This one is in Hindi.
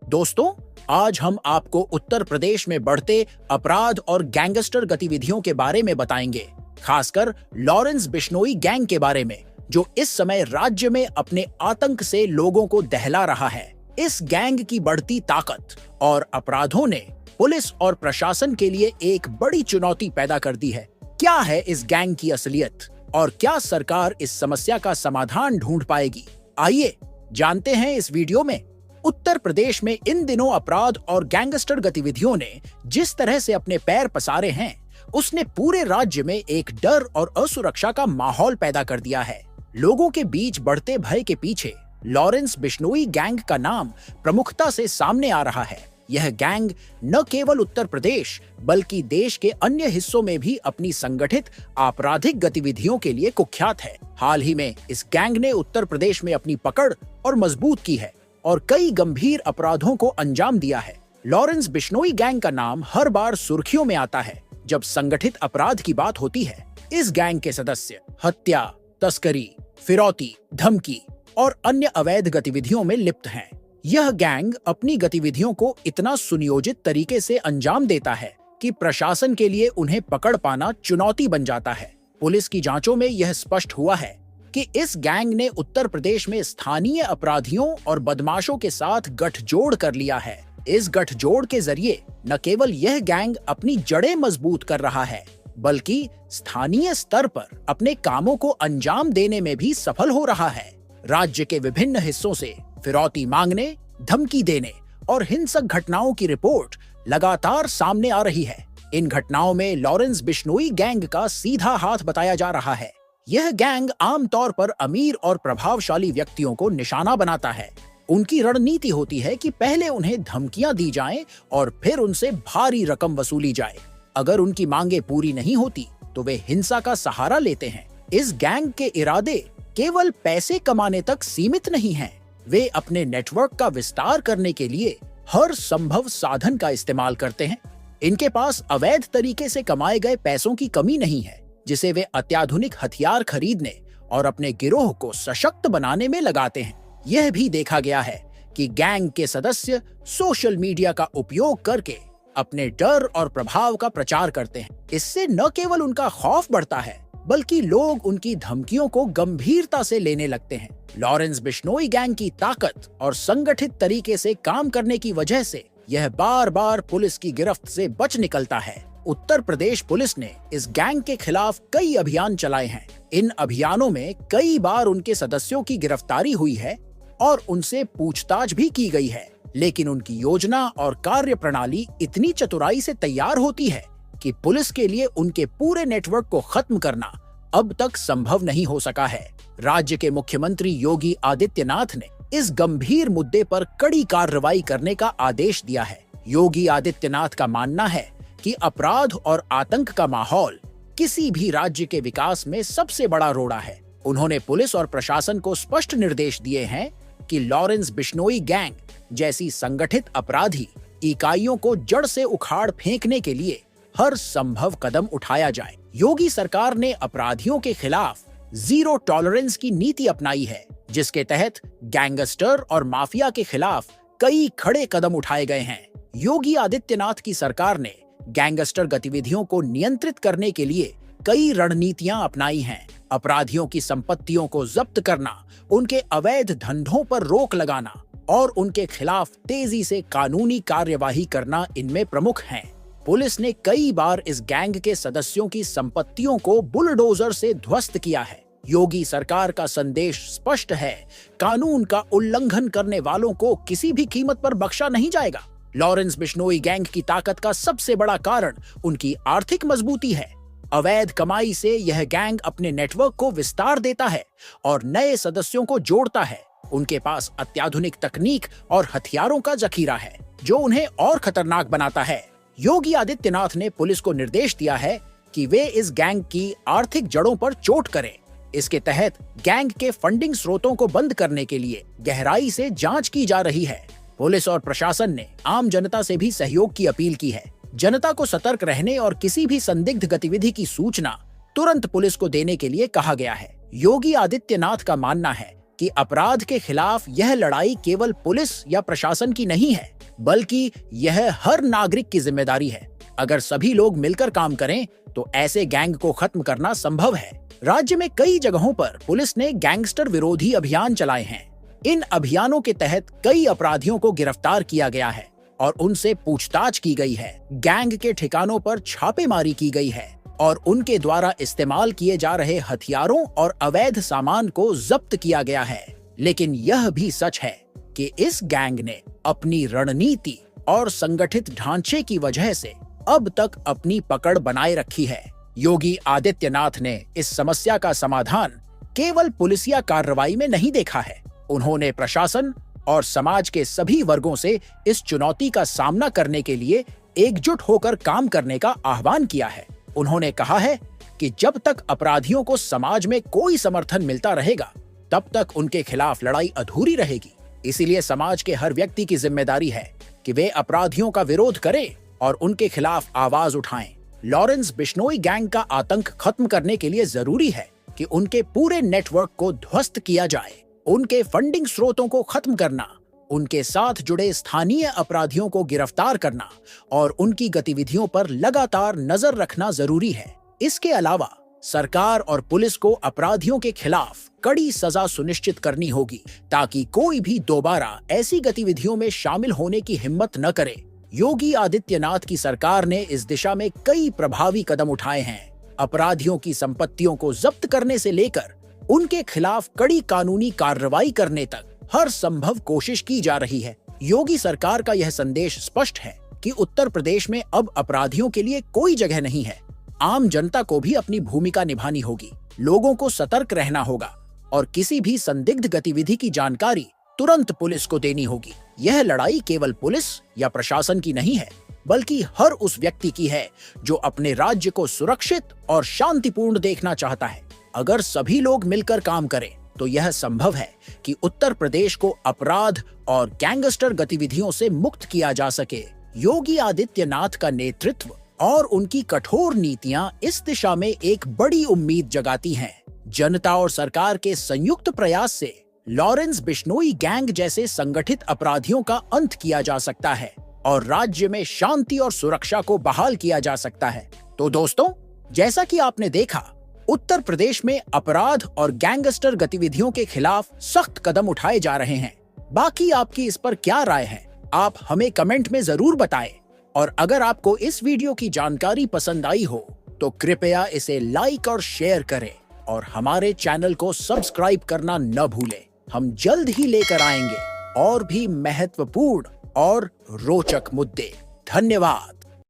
दोस्तों, आज हम आपको उत्तर प्रदेश में बढ़ते अपराध और गैंगस्टर गतिविधियों के बारे में बताएंगे, खासकर लॉरेंस बिश्नोई गैंग के बारे में, जो इस समय राज्य में अपने आतंक से लोगों को दहला रहा है। इस गैंग की बढ़ती ताकत और अपराधों ने पुलिस और प्रशासन के लिए एक बड़ी चुनौती पैदा कर दी है। क्या है इस गैंग की असलियत और क्या सरकार इस समस्या का समाधान ढूंढ पाएगी? आइए जानते हैं इस वीडियो में। उत्तर प्रदेश में इन दिनों अपराध और गैंगस्टर गतिविधियों ने जिस तरह से अपने पैर पसारे हैं, उसने पूरे राज्य में एक डर और असुरक्षा का माहौल पैदा कर दिया है। लोगों के बीच बढ़ते भय के पीछे लॉरेंस बिश्नोई गैंग का नाम प्रमुखता से सामने आ रहा है। यह गैंग न केवल उत्तर प्रदेश बल्कि देश के अन्य हिस्सों में भी अपनी संगठित आपराधिक गतिविधियों के लिए कुख्यात है। हाल ही में इस गैंग ने उत्तर प्रदेश में अपनी पकड़ और मजबूत की है और कई गंभीर अपराधों को अंजाम दिया है। लॉरेंस बिश्नोई गैंग का नाम हर बार सुर्खियों में आता है जब संगठित अपराध की बात होती है। इस गैंग के सदस्य हत्या, तस्करी, फिरौती, धमकी और अन्य अवैध गतिविधियों में लिप्त हैं। यह गैंग अपनी गतिविधियों को इतना सुनियोजित तरीके से अंजाम देता है कि प्रशासन के लिए उन्हें पकड़ पाना चुनौती बन जाता है। पुलिस की जांचों में यह स्पष्ट हुआ है कि इस गैंग ने उत्तर प्रदेश में स्थानीय अपराधियों और बदमाशों के साथ गठजोड़ कर लिया है। इस गठजोड़ के जरिए न केवल यह गैंग अपनी जड़ें मजबूत कर रहा है, बल्कि स्थानीय स्तर पर अपने कामों को अंजाम देने में भी सफल हो रहा है। राज्य के विभिन्न हिस्सों से फिरौती मांगने, धमकी देने और हिंसक घटनाओं की रिपोर्ट लगातार सामने आ रही है। इन घटनाओं में लॉरेंस बिश्नोई गैंग का सीधा हाथ बताया जा रहा है। यह गैंग आमतौर पर अमीर और प्रभावशाली व्यक्तियों को निशाना बनाता है। उनकी रणनीति होती है कि पहले उन्हें धमकियां दी जाएं और फिर उनसे भारी रकम वसूली जाए। अगर उनकी मांगे पूरी नहीं होती तो वे हिंसा का सहारा लेते हैं। इस गैंग के इरादे केवल पैसे कमाने तक सीमित नहीं हैं। वे अपने नेटवर्क का विस्तार करने के लिए हर संभव साधन का इस्तेमाल करते हैं। इनके पास अवैध तरीके से कमाए गए पैसों की कमी नहीं है, जिसे वे अत्याधुनिक हथियार खरीदने और अपने गिरोह को सशक्त बनाने में लगाते हैं। यह भी देखा गया है कि गैंग के सदस्य सोशल मीडिया का उपयोग करके अपने डर और प्रभाव का प्रचार करते हैं। इससे न केवल उनका खौफ बढ़ता है, बल्कि लोग उनकी धमकियों को गंभीरता से लेने लगते हैं। लॉरेंस बिश्नोई गैंग की ताकत और संगठित तरीके से काम करने की वजह से यह बार बार पुलिस की गिरफ्त से बच निकलता है। उत्तर प्रदेश पुलिस ने इस गैंग के खिलाफ कई अभियान चलाए हैं। इन अभियानों में कई बार उनके सदस्यों की गिरफ्तारी हुई है और उनसे पूछताछ भी की गई है, लेकिन उनकी योजना और कार्य प्रणाली इतनी चतुराई से तैयार होती है कि पुलिस के लिए उनके पूरे नेटवर्क को खत्म करना अब तक संभव नहीं हो सका है। राज्य के मुख्यमंत्री योगी आदित्यनाथ ने इस गंभीर मुद्दे पर कड़ी कार्रवाई करने का आदेश दिया है। योगी आदित्यनाथ का मानना है कि अपराध और आतंक का माहौल किसी भी राज्य के विकास में सबसे बड़ा रोड़ा है। उन्होंने पुलिस और प्रशासन को स्पष्ट निर्देश दिए हैं कि लॉरेंस बिश्नोई गैंग जैसी संगठित अपराधी इकाइयों को जड़ से उखाड़ फेंकने के लिए हर संभव कदम उठाया जाए। योगी सरकार ने अपराधियों के खिलाफ जीरो टॉलरेंस की नीति अपनाई है, जिसके तहत गैंगस्टर और माफिया के खिलाफ कई खड़े कदम उठाए गए हैं। योगी आदित्यनाथ की सरकार ने गैंगस्टर गतिविधियों को नियंत्रित करने के लिए कई रणनीतियां अपनाई हैं। अपराधियों की संपत्तियों को जब्त करना, उनके अवैध धंधों पर रोक लगाना और उनके खिलाफ तेजी से कानूनी कार्यवाही करना इनमें प्रमुख हैं। पुलिस ने कई बार इस गैंग के सदस्यों की संपत्तियों को बुलडोजर से ध्वस्त किया है। योगी सरकार का संदेश स्पष्ट है, कानून का उल्लंघन करने वालों को किसी भी कीमत पर बख्शा नहीं जाएगा। लॉरेंस बिश्नोई गैंग की ताकत का सबसे बड़ा कारण उनकी आर्थिक मजबूती है। अवैध कमाई से यह गैंग अपने नेटवर्क को विस्तार देता है और नए सदस्यों को जोड़ता है। उनके पास अत्याधुनिक तकनीक और हथियारों का जखीरा है, जो उन्हें और खतरनाक बनाता है। योगी आदित्यनाथ ने पुलिस को निर्देश दिया है कि वे इस गैंग की आर्थिक जड़ों पर चोट करें। इसके तहत गैंग के फंडिंग स्रोतों को बंद करने के लिए गहराई से जांच की जा रही है। पुलिस और प्रशासन ने आम जनता से भी सहयोग की अपील की है। जनता को सतर्क रहने और किसी भी संदिग्ध गतिविधि की सूचना तुरंत पुलिस को देने के लिए कहा गया है। योगी आदित्यनाथ का मानना है कि अपराध के खिलाफ यह लड़ाई केवल पुलिस या प्रशासन की नहीं है, बल्कि यह हर नागरिक की जिम्मेदारी है। अगर सभी लोग मिलकर काम करें तो ऐसे गैंग को खत्म करना संभव है। राज्य में कई जगहों पर पुलिस ने गैंगस्टर विरोधी अभियान चलाए हैं। इन अभियानों के तहत कई अपराधियों को गिरफ्तार किया गया है और उनसे पूछताछ की गई है। गैंग के ठिकानों पर छापेमारी की गई है और उनके द्वारा इस्तेमाल किए जा रहे हथियारों और अवैध सामान को जब्त किया गया है। लेकिन यह भी सच है कि इस गैंग ने अपनी रणनीति और संगठित ढांचे की वजह से अब तक अपनी पकड़ बनाए रखी है। योगी आदित्यनाथ ने इस समस्या का समाधान केवल पुलिसिया कार्रवाई में नहीं देखा है। उन्होंने प्रशासन और समाज के सभी वर्गों से इस चुनौती का सामना करने के लिए एकजुट होकर काम करने का आह्वान किया है। उन्होंने कहा है कि जब तक अपराधियों को समाज में कोई समर्थन मिलता रहेगा, तब तक उनके खिलाफ लड़ाई अधूरी रहेगी। इसीलिए समाज के हर व्यक्ति की जिम्मेदारी है कि वे अपराधियों का विरोध करें और उनके खिलाफ आवाज उठाएं। लॉरेंस बिश्नोई गैंग का आतंक खत्म करने के लिए जरूरी है कि उनके पूरे नेटवर्क को ध्वस्त किया जाए। उनके फंडिंग स्रोतों को खत्म करना, उनके साथ जुड़े स्थानीय अपराधियों को गिरफ्तार करना और उनकी गतिविधियों पर लगातार नजर रखना जरूरी है। इसके अलावा सरकार और पुलिस को अपराधियों के खिलाफ कड़ी सजा सुनिश्चित करनी होगी ताकि कोई भी दोबारा ऐसी गतिविधियों में शामिल होने की हिम्मत न करे। योगी आदित्यनाथ की सरकार ने इस दिशा में कई प्रभावी कदम उठाए हैं। अपराधियों की संपत्तियों को जब्त करने से लेकर उनके खिलाफ कड़ी कानूनी कार्रवाई करने तक हर संभव कोशिश की जा रही है। योगी सरकार का यह संदेश स्पष्ट है कि उत्तर प्रदेश में अब अपराधियों के लिए कोई जगह नहीं है। आम जनता को भी अपनी भूमिका निभानी होगी, लोगों को सतर्क रहना होगा और किसी भी संदिग्ध गतिविधि की जानकारी तुरंत पुलिस को देनी होगी। यह लड़ाई केवल पुलिस या प्रशासन की नहीं है, बल्कि हर उस व्यक्ति की है जो अपने राज्य को सुरक्षित और शांतिपूर्ण देखना चाहता है। अगर सभी लोग मिलकर काम करें तो यह संभव है कि उत्तर प्रदेश को अपराध और गैंगस्टर गतिविधियों से मुक्त किया जा सके। योगी आदित्यनाथ का नेतृत्व और उनकी कठोर नीतियां इस दिशा में एक बड़ी उम्मीद जगाती हैं। जनता और सरकार के संयुक्त प्रयास से लॉरेंस बिश्नोई गैंग जैसे संगठित अपराधियों का अंत किया जा सकता है और राज्य में शांति और सुरक्षा को बहाल किया जा सकता है। तो दोस्तों, जैसा कि आपने देखा, उत्तर प्रदेश में अपराध और गैंगस्टर गतिविधियों के खिलाफ सख्त कदम उठाए जा रहे हैं। बाकी आपकी इस पर क्या राय है, आप हमें कमेंट में जरूर बताएं। और अगर आपको इस वीडियो की जानकारी पसंद आई हो तो कृपया इसे लाइक और शेयर करें और हमारे चैनल को सब्सक्राइब करना न भूलें। हम जल्द ही लेकर आएंगे और भी महत्वपूर्ण और रोचक मुद्दे। धन्यवाद।